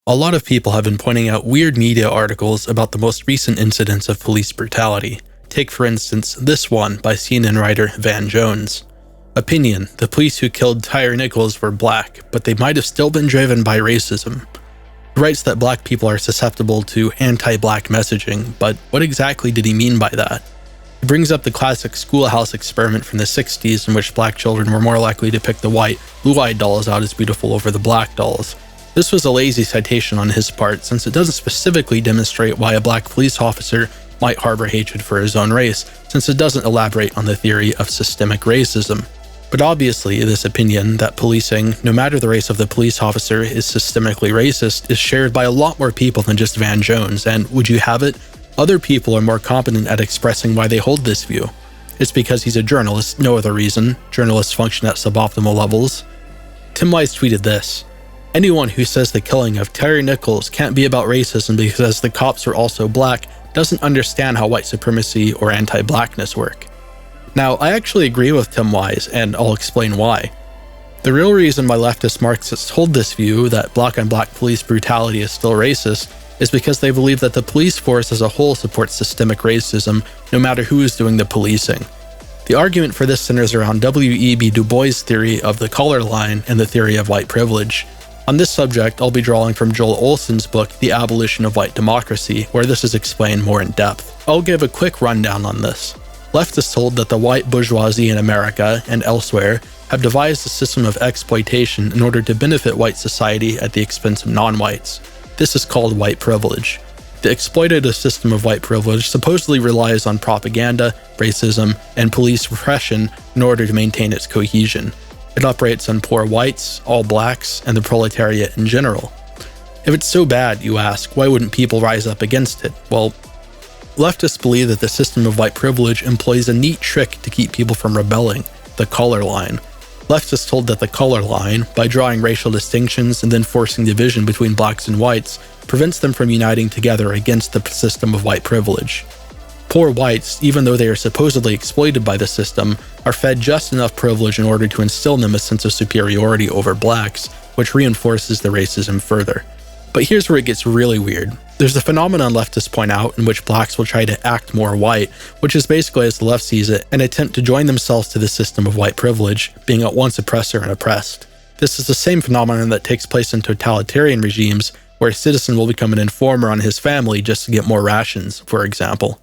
A lot of people have been pointing out weird media articles about the most recent incidents of police brutality. Take for instance this one by CNN writer Van Jones. Opinion: the police who killed Tyre Nichols were black, but they might have still been driven by racism. He writes that black people are susceptible to anti-black messaging, but what exactly did he mean by that? He brings up the classic schoolhouse experiment from the 60s in which black children were more likely to pick the white, blue-eyed dolls out as beautiful over the black dolls. This was a lazy citation on his part, since it doesn't specifically demonstrate why a black police officer might harbor hatred for his own race, since it doesn't elaborate on the theory of systemic racism. But obviously, this opinion that policing, no matter the race of the police officer, is systemically racist is shared by a lot more people than just Van Jones, and would you have it? Other people are more competent at expressing why they hold this view. It's because he's a journalist, no other reason. Journalists function at suboptimal levels. Tim Wise tweeted this: "Anyone who says the killing of Tyre Nichols can't be about racism because the cops are also black doesn't understand how white supremacy or anti-blackness work." Now, I actually agree with Tim Wise, and I'll explain why. The real reason why leftist Marxists hold this view that black-on-black police brutality is still racist is because they believe that the police force as a whole supports systemic racism, no matter who is doing the policing. The argument for this centers around W.E.B. Du Bois' theory of the color line and the theory of white privilege. On this subject, I'll be drawing from Joel Olson's book, The Abolition of White Democracy, where this is explained more in depth. I'll give a quick rundown on this. Leftists hold that the white bourgeoisie in America and elsewhere have devised a system of exploitation in order to benefit white society at the expense of non-whites. This is called white privilege. The exploitative system of white privilege supposedly relies on propaganda, racism, and police repression in order to maintain its cohesion. It operates on poor whites, all blacks, and the proletariat in general. If it's so bad, you ask, why wouldn't people rise up against it? Well, leftists believe that the system of white privilege employs a neat trick to keep people from rebelling: the color line. Leftists hold that the color line, by drawing racial distinctions and then forcing division between blacks and whites, prevents them from uniting together against the system of white privilege. Poor whites, even though they are supposedly exploited by the system, are fed just enough privilege in order to instill in them a sense of superiority over blacks, which reinforces the racism further. But here's where it gets really weird. There's a phenomenon leftists point out in which blacks will try to act more white, which is basically, as the left sees it, an attempt to join themselves to the system of white privilege, being at once oppressor and oppressed. This is the same phenomenon that takes place in totalitarian regimes, where a citizen will become an informer on his family just to get more rations, for example.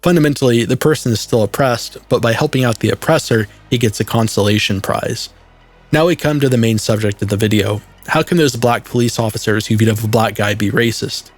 Fundamentally, the person is still oppressed, but by helping out the oppressor, he gets a consolation prize. Now we come to the main subject of the video. How can those black police officers who beat up a black guy be racist?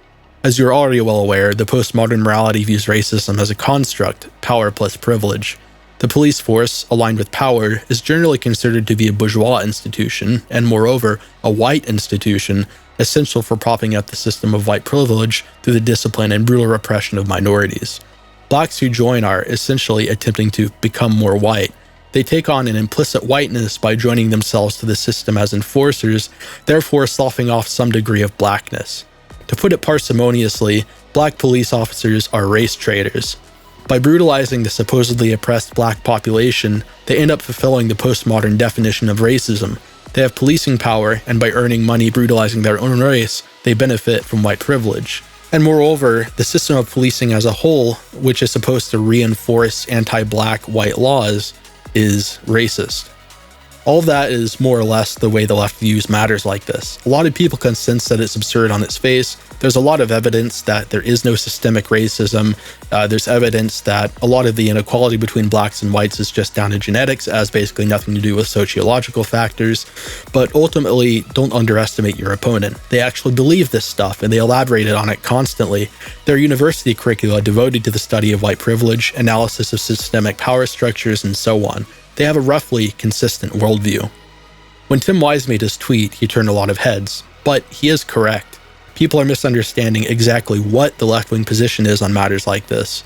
As you're already well aware, the postmodern morality views racism as a construct, power plus privilege. The police force, aligned with power, is generally considered to be a bourgeois institution, and moreover, a white institution, essential for propping up the system of white privilege through the discipline and brutal repression of minorities. Blacks who join are essentially attempting to become more white. They take on an implicit whiteness by joining themselves to the system as enforcers, therefore sloughing off some degree of blackness. To put it parsimoniously, black police officers are race traitors. By brutalizing the supposedly oppressed black population, they end up fulfilling the postmodern definition of racism. They have policing power, and by earning money brutalizing their own race, they benefit from white privilege. And moreover, the system of policing as a whole, which is supposed to reinforce anti-black white laws, is racist. All of that is more or less the way the left views matters like this. A lot of people can sense that it's absurd on its face. There's a lot of evidence that there is no systemic racism. There's evidence that a lot of the inequality between blacks and whites is just down to genetics, has basically nothing to do with sociological factors. But ultimately, don't underestimate your opponent. They actually believe this stuff, and they elaborated on it constantly. Their university curricula devoted to the study of white privilege, analysis of systemic power structures, and so on. They have a roughly consistent worldview. When Tim Wise made his tweet, he turned a lot of heads, but he is correct. People are misunderstanding exactly what the left-wing position is on matters like this.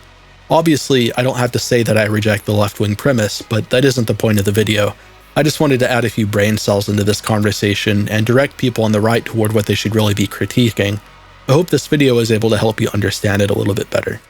Obviously, I don't have to say that I reject the left-wing premise, but that isn't the point of the video. I just wanted to add a few brain cells into this conversation and direct people on the right toward what they should really be critiquing. I hope this video is able to help you understand it a little bit better.